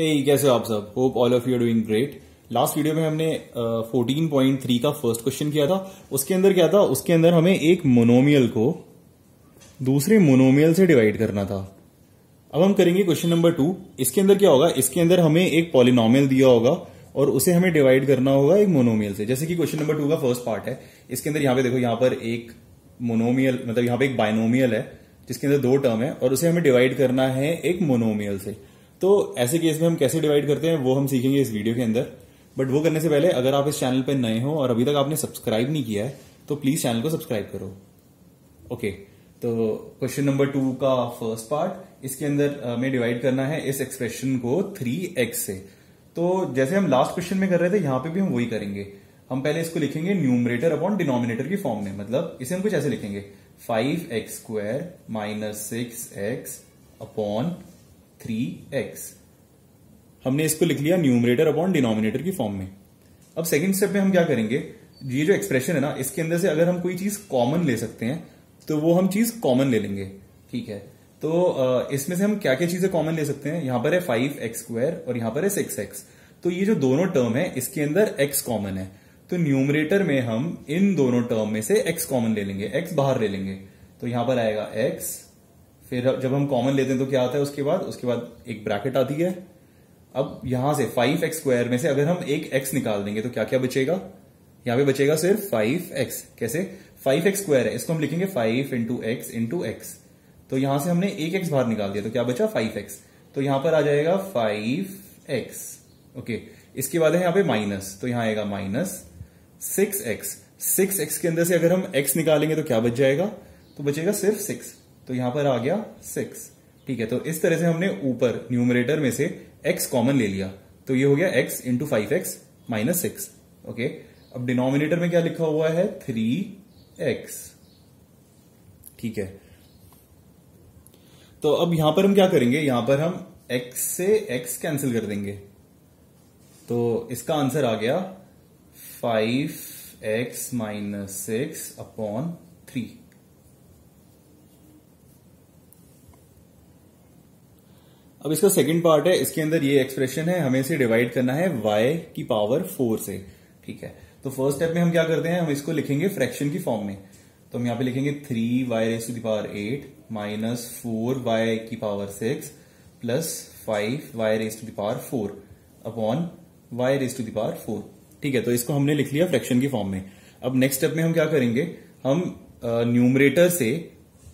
हे कैसे हो आप सब। Hope all of you are doing great. Last video में हमने 14.3 का फर्स्ट क्वेश्चन किया था। उसके अंदर क्या था, उसके अंदर हमें एक मोनोमियल को दूसरे मोनोमियल से डिवाइड करना था। अब हम करेंगे क्वेश्चन नंबर 2। इसके अंदर क्या होगा, इसके अंदर हमें एक पॉलिनोमियल दिया होगा और उसे हमें डिवाइड करना होगा एक मोनोमियल से। जैसे कि क्वेश्चन नंबर 2 का फर्स्ट पार्ट है, इसके अंदर यहाँ पे देखो, यहाँ पर एक मोनोमियल मतलब यहाँ पे एक बाइनोमियल है जिसके अंदर दो टर्म है और उसे हमें डिवाइड करना है एक मोनोमियल से। तो ऐसे केस में हम कैसे डिवाइड करते हैं वो हम सीखेंगे इस वीडियो के अंदर। बट वो करने से पहले अगर आप इस चैनल पर नए हो और अभी तक आपने सब्सक्राइब नहीं किया है तो प्लीज चैनल को सब्सक्राइब करो। ओके, तो क्वेश्चन नंबर 2 का फर्स्ट पार्ट, इसके अंदर हमें डिवाइड करना है इस एक्सप्रेशन को 3x से। तो जैसे हम लास्ट क्वेश्चन में कर रहे थे, यहां पे भी हम वही करेंगे। हम पहले इसको लिखेंगे न्यूमरेटर अपॉन डिनोमिनेटर की फॉर्म में। मतलब इसे हम कुछ ऐसे लिखेंगे 5x² minus 6x upon 3x। हमने इसको लिख लिया न्यूमरेटर अपॉन डिनोमिनेटर की फॉर्म में। अब सेकंड स्टेप में हम क्या करेंगे, ये जो एक्सप्रेशन है ना, इसके अंदर से अगर हम कोई चीज कॉमन ले सकते हैं तो वो हम चीज कॉमन ले लेंगे। ठीक है, तो इसमें से हम क्या क्या चीजें कॉमन ले सकते हैं। यहां पर है 5x² और यहां पर है 6x। तो ये जो दोनों टर्म है इसके अंदर x कॉमन है, तो न्यूमरेटर में हम इन दोनों टर्म में से x कॉमन ले लेंगे, x बाहर ले लेंगे। तो यहां पर आएगा x, फिर जब हम कॉमन लेते हैं तो क्या आता है उसके बाद एक ब्रैकेट आती है। अब यहां से 5x² में से अगर हम एक x निकाल देंगे तो क्या क्या बचेगा, यहां पे बचेगा सिर्फ 5x। कैसे, 5x² है, इसको हम लिखेंगे 5 इंटू एक्स इंटू एक्स। तो यहां से हमने एक x बाहर निकाल दिया तो क्या बचा 5x। तो यहां पर आ जाएगा 5x। ओके, इसके बाद है यहां पे माइनस, तो यहां आएगा माइनस 6x। 6x के अंदर से अगर हम x निकालेंगे तो क्या बच जाएगा, तो बचेगा सिर्फ 6। तो यहां पर आ गया 6। ठीक है, तो इस तरह से हमने ऊपर न्यूमरेटर में से x कॉमन ले लिया, तो ये हो गया x into 5x minus 6। Okay, अब डिनोमिनेटर में क्या लिखा हुआ है 3x। ठीक है, तो अब यहां पर हम क्या करेंगे, यहां पर हम x से x कैंसिल कर देंगे। तो इसका आंसर आ गया 5x माइनस 6 अपॉन 3। अब इसका सेकंड पार्ट है, इसके अंदर ये एक्सप्रेशन है, हमें इसे डिवाइड करना है y की पावर 4 से। ठीक है, तो फर्स्ट स्टेप में हम क्या करते हैं, हम इसको लिखेंगे फ्रैक्शन की फॉर्म में। तो हम यहां पे लिखेंगे 3y⁴ माइनस 4y की power 6 plus 5y⁴ upon y⁴। ठीक है, तो इसको हमने लिख लिया फ्रैक्शन की फॉर्म में। अब नेक्स्ट स्टेप में हम क्या करेंगे, हम न्यूमरेटर से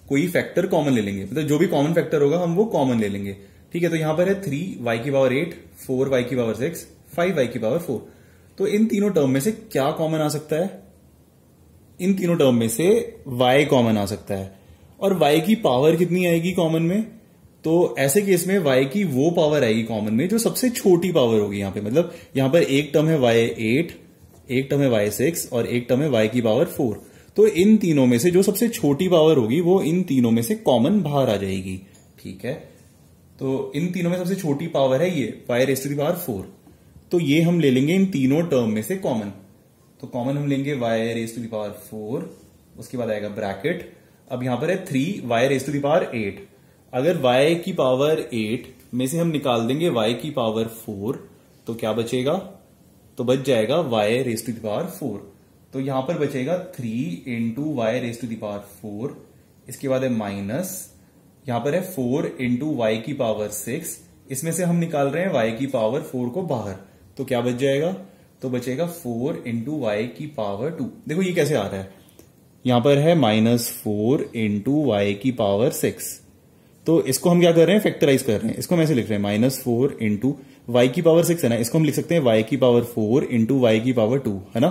कोई फैक्टर कॉमन ले लेंगे, मतलब जो भी कॉमन फैक्टर होगा हम वो कॉमन ले लेंगे। ठीक है, तो यहां पर है 3y⁴, 4y⁴, 5y⁴। तो इन तीनों टर्म में से क्या कॉमन आ सकता है, इन तीनों टर्म में से y कॉमन आ सकता है। और y की पावर कितनी आएगी कॉमन में, तो ऐसे केस में y की वो पावर आएगी कॉमन में जो सबसे छोटी पावर होगी यहां पे। मतलब यहां पर एक टर्म है y8, एक टर्म है y6 और एक टर्म है y की पावर 4। तो इन तीनों में से जो सबसे छोटी पावर होगी वो इन तीनों में से कॉमन बाहर आ जाएगी। ठीक है, तो इन तीनों में सबसे छोटी पावर है ये y⁴। तो ये हम ले लेंगे इन तीनों टर्म में से कॉमन। तो कॉमन हम लेंगे y⁴, उसके बाद आएगा ब्रैकेट। अब यहां पर है 3y⁴। अगर y की पावर 8 में से हम निकाल देंगे y की पावर 4 तो क्या बचेगा, तो बच जाएगा y⁴। तो यहां पर बचेगा 3 इंटू y⁴। इसके बाद है माइनस, यहां पर है 4 इंटू y की पावर 6। इसमें से हम निकाल रहे हैं y की पावर 4 को बाहर, तो क्या बच जाएगा, तो बचेगा 4 इंटू y की पावर 2। देखो ये कैसे आ रहा है, यहां पर है -4 इंटू y की पावर 6। तो इसको हम क्या कर रहे हैं, फैक्टराइज कर रहे हैं। इसको हम ऐसे लिख रहे हैं -4 इंटू y की पावर 6 है ना, इसको हम लिख सकते हैं y की पावर 4 इंटू y की पावर 2, है ना।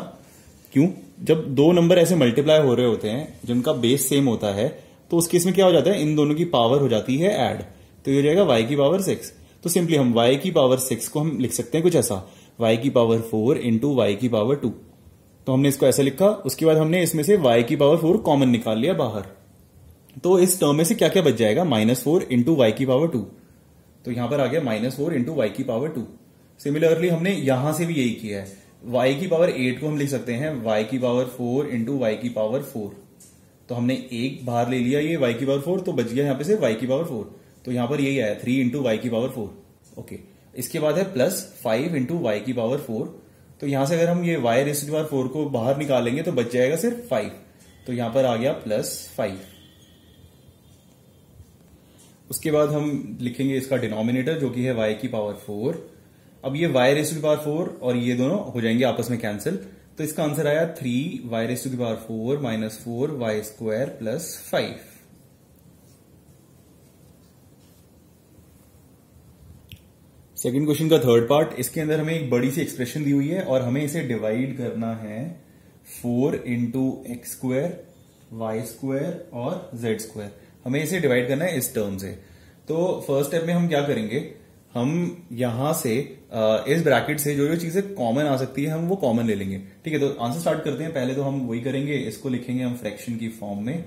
क्यों, जब दो नंबर ऐसे मल्टीप्लाई हो रहे होते हैं जिनका बेस सेम होता है तो उस केस में क्या हो जाता है, इन दोनों की पावर हो जाती है ऐड, तो ये हो जाएगा y की पावर 6। तो सिंपली हम y की पावर 6 को हम लिख सकते हैं कुछ ऐसा, y की पावर 4 इंटू y की पावर 2। तो हमने इसको ऐसे लिखा, उसके बाद हमने इसमें से y की पावर 4 कॉमन निकाल लिया बाहर। तो इस टर्म में से क्या क्या बच जाएगा, -4 इंटू y की पावर 2। तो यहां पर आ गया -4 इंटू y की पावर 2। सिमिलरली हमने यहां से भी यही किया है, y की पावर 8 को हम लिख सकते हैं y की पावर 4 इंटू y की पावर 4। तो हमने एक बाहर ले लिया ये y की पावर 4, तो बच गया यहां पे से y की पावर 4। तो यहां पर यही आया 3 इंटू y की पावर 4। ओके, इसके बाद है प्लस 5 इंटू वाई की पावर 4। तो यहां से अगर हम ये y raise to the power 4 को बाहर निकालेंगे तो बच जाएगा सिर्फ 5। तो यहां पर आ गया प्लस 5। उसके बाद हम लिखेंगे इसका डिनोमिनेटर जो कि है y की पावर 4। अब ये y raise to the power 4 और ये दोनों हो जाएंगे आपस में कैंसिल। तो इसका आंसर आया 3y raise to the power 4 minus 4y square plus 5। Second question का थर्ड पार्ट, इसके अंदर हमें एक बड़ी सी एक्सप्रेशन दी हुई है और हमें इसे डिवाइड करना है 4 into x square, y square और जेड स्क्वायर। हमें इसे डिवाइड करना है इस टर्म से। तो फर्स्ट स्टेप में हम क्या करेंगे, हम यहां से इस ब्रैकेट से जो जो चीजें कॉमन आ सकती है हम वो कॉमन ले लेंगे। ठीक है, तो आंसर स्टार्ट करते हैं। पहले तो हम वही करेंगे, इसको लिखेंगे हम फ्रैक्शन की फॉर्म में।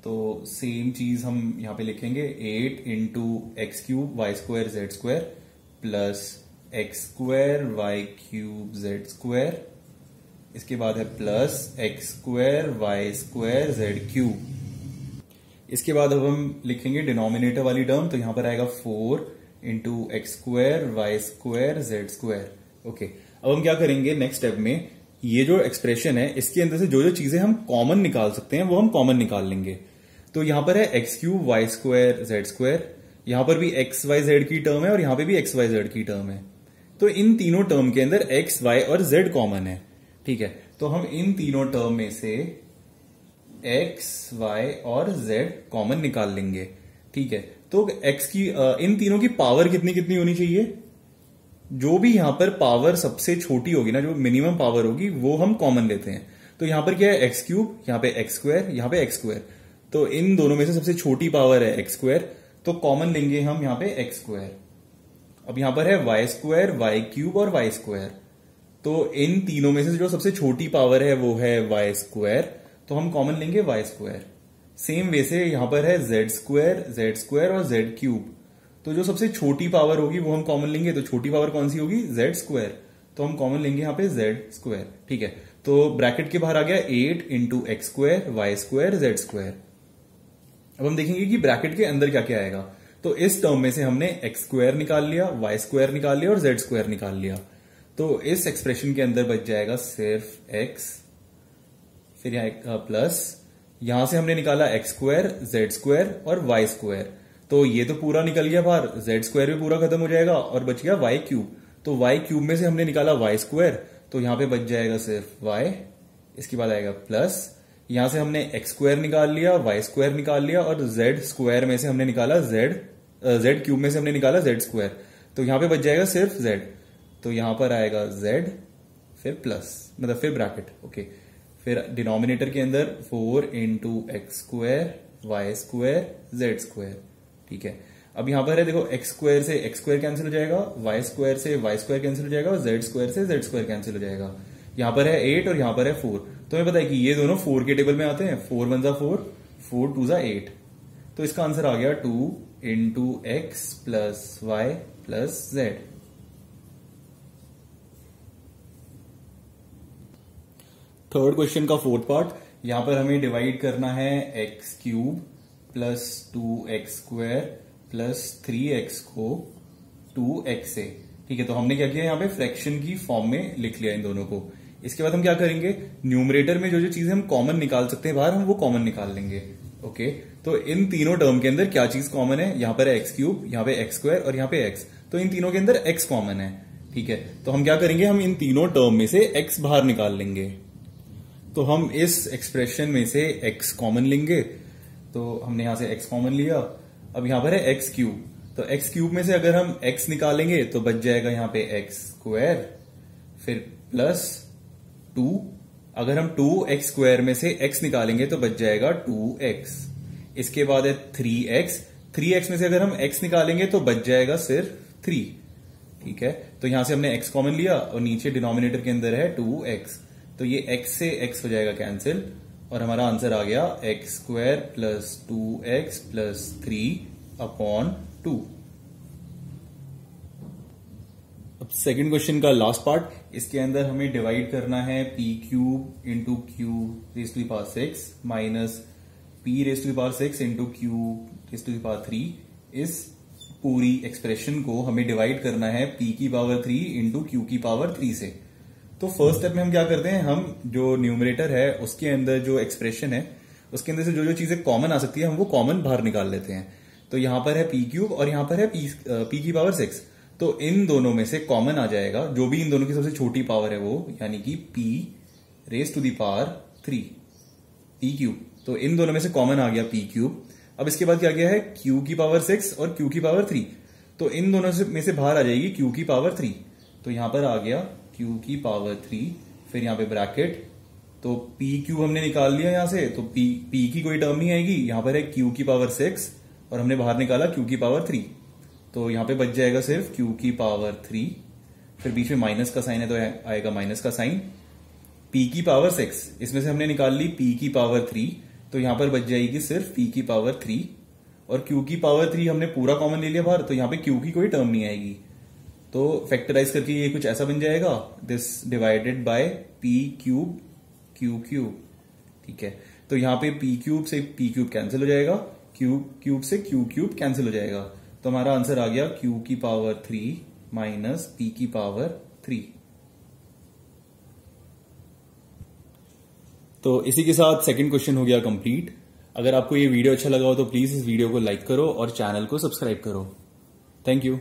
तो सेम चीज हम यहां पे लिखेंगे 8 into x cube y square z square plus x square y cube z square. इसके बाद है plus x square y square z cube. इसके बाद अब हम लिखेंगे डिनोमिनेटर वाली टर्म। तो यहां पर आएगा 4 into x square y square z square. Okay, अब हम क्या करेंगे नेक्स्ट स्टेप में, ये जो एक्सप्रेशन है इसके अंदर से जो जो चीजें हम कॉमन निकाल सकते हैं वो हम कॉमन निकाल लेंगे। तो यहां पर है x cube y square z square, यहां पर भी एक्स वाई जेड की टर्म है और यहां पे भी एक्स वाई जेड की टर्म है। तो इन तीनों टर्म के अंदर एक्स वाई और जेड कॉमन है। ठीक है, तो हम इन तीनों टर्म में से एक्स वाई और जेड कॉमन निकाल लेंगे। ठीक है, तो एक्स की इन तीनों की पावर कितनी कितनी होनी चाहिए, जो भी यहां पर पावर सबसे छोटी होगी ना, जो मिनिमम पावर होगी वो हम कॉमन लेते हैं। तो यहां पर क्या है, एक्स क्यूब, यहां पे एक्स स्क्वायर, यहां पे एक्स स्क्वायर। तो इन दोनों में से सबसे छोटी पावर है एक्स स्क्वायर, तो कॉमन लेंगे हम यहां पे एक्स स्क्वायर। अब यहां पर है वाई स्क्वायर, वाई क्यूब और वाई स्क्वायर। तो इन तीनों में से जो सबसे छोटी पावर है वो है वाई स्क्वायर, तो हम कॉमन लेंगे वाई स्क्वायर। सेम वे से यहां पर है जेड स्क्वायर और जेड क्यूब। तो जो सबसे छोटी पावर होगी वो हम कॉमन लेंगे। तो छोटी पावर कौन सी होगी, जेड स्क्वायर, तो हम कॉमन लेंगे यहां पे जेड स्क्वायर। ठीक है, तो ब्रैकेट के बाहर आ गया 8 into x square y square z square. अब हम देखेंगे कि ब्रैकेट के अंदर क्या क्या आएगा। तो इस टर्म में से हमने एक्स स्क्वायर निकाल लिया, वाई स्क्वायर निकाल लिया और जेड स्क्वायर निकाल लिया। तो इस एक्सप्रेशन के अंदर बच जाएगा सिर्फ एक्स, फिर यहां प्लस, यहां से हमने निकाला एक्स स्क्वायर, जेड स्क्वायर और वाई स्क्वायर। तो ये तो पूरा निकल गया बाहर, जेड स्क्वायर भी पूरा खत्म हो जाएगा और बच गया वाई क्यूब। तो वाई क्यूब में से हमने निकाला वाई स्क्वायर, तो यहां पे बच जाएगा सिर्फ वाई। इसके बाद आएगा प्लस, यहां से हमने एक्स स्क्वायर निकाल लिया, वाई स्क्वायर निकाल लिया और जेड स्क्वायर में से हमने निकाला जेड क्यूब में से हमने निकाला जेड स्क्वायर। तो यहां पे बच जाएगा सिर्फ जेड। तो यहां पर आएगा जेड, फिर प्लस, मतलब फिर ब्रैकेट। ओके, फिर डिनोमिनेटर के अंदर 4 into x square y square z square. ठीक है, अब यहां पर है देखो, एक्स स्क्वायर से एक्स स्क्वायर कैंसिल हो जाएगा, वाई स्क्वायर से वाई स्क्वायर कैंसिल हो जाएगा और जेड स्क्वायर से जेड स्क्वायर कैंसिल हो जाएगा। यहां पर है 8 और यहां पर है 4। तो हमें पता है कि ये दोनों 4 के टेबल में आते हैं। 4 1 जा 4, 4 2 जा 8। तो इसका आंसर आ गया 2 into x plus y plus z. Third question का फोर्थ पार्ट, यहां पर हमें डिवाइड करना है x cube plus 2x square plus 3x को 2x से। ठीक है, तो हमने क्या किया, यहां पे फ्रैक्शन की फॉर्म में लिख लिया इन दोनों को। इसके बाद हम क्या करेंगे, न्यूमरेटर में जो जो चीजें हम कॉमन निकाल सकते हैं बाहर, हम वो कॉमन निकाल लेंगे। ओके, तो इन तीनों टर्म के अंदर क्या चीज कॉमन है, यहां पर है एक्स क्यूब, यहां पे एक्स स्क्वायर और यहां पे एक्स। तो इन तीनों के अंदर एक्स कॉमन है। ठीक है, तो हम क्या करेंगे, हम इन तीनों टर्म में से एक्स बाहर निकाल लेंगे। तो हम इस एक्सप्रेशन में से एक्स कॉमन लेंगे। तो हमने यहां से x कॉमन लिया। अब यहां पर है एक्स क्यूब, तो एक्स क्यूब में से अगर हम x निकालेंगे तो बच जाएगा यहां पे एक्स स्क्वायर, फिर प्लस 2। अगर हम 2x स्क्वायर में से x निकालेंगे तो बच जाएगा 2x। इसके बाद है 3x में से अगर हम x निकालेंगे तो बच जाएगा सिर्फ 3। ठीक है, तो यहां से हमने x कॉमन लिया और नीचे डिनोमिनेटर के अंदर है 2x। तो ये x से x हो जाएगा कैंसिल और हमारा आंसर आ गया x square plus 2x plus 3/2। अब सेकंड क्वेश्चन का लास्ट पार्ट, इसके अंदर हमें डिवाइड करना है p cube into cube raise to the power 6 minus p raise to the power 6 into cube raise to the power 3 इस पूरी एक्सप्रेशन को हमें डिवाइड करना है p की पावर 3 इंटू क्यू की पावर 3 से। तो फर्स्ट स्टेप में हम क्या करते हैं, हम जो न्यूमरेटर है उसके अंदर जो एक्सप्रेशन है उसके अंदर से जो जो चीजें कॉमन आ सकती है हम वो कॉमन बाहर निकाल लेते हैं। तो यहां पर है p क्यूब और यहां पर है p की पावर 6। तो इन दोनों में से कॉमन आ जाएगा जो भी इन दोनों की सबसे छोटी पावर है वो, यानी कि p raise to the power 3 p cube. तो इन दोनों में से कॉमन आ गया p क्यूब। अब इसके बाद क्या गया है q की पावर 6 और q की पावर 3। तो इन दोनों में से बाहर आ जाएगी q की पावर 3। तो यहां पर आ गया q की पावर 3, फिर यहां पे ब्रैकेट। तो p क्यूब हमने निकाल लिया यहां से, तो p की कोई टर्म नहीं आएगी। यहां पर है q की पावर 6 और हमने बाहर निकाला q की पावर 3। तो यहां पे बच जाएगा सिर्फ q की पावर 3, फिर बीच में माइनस का साइन है तो आएगा माइनस का साइन। p की पावर 6 इसमें से हमने निकाल ली p की पावर 3, तो यहां पर बच जाएगी सिर्फ p की पावर 3 और q की पावर 3 हमने पूरा कॉमन ले लिया बाहर, तो यहां पे q की कोई टर्म नहीं आएगी। तो फैक्टराइज करके ये कुछ ऐसा बन जाएगा, this divided by p cube q cube. ठीक है, तो यहां पे p क्यूब से p क्यूब कैंसिल हो जाएगा, q क्यूब से q क्यूब कैंसिल हो जाएगा। तो हमारा आंसर आ गया q की पावर 3 माइनस p की पावर 3। तो इसी के साथ सेकंड क्वेश्चन हो गया कंप्लीट। अगर आपको ये वीडियो अच्छा लगा हो तो प्लीज इस वीडियो को लाइक करो और चैनल को सब्सक्राइब करो। Thank you.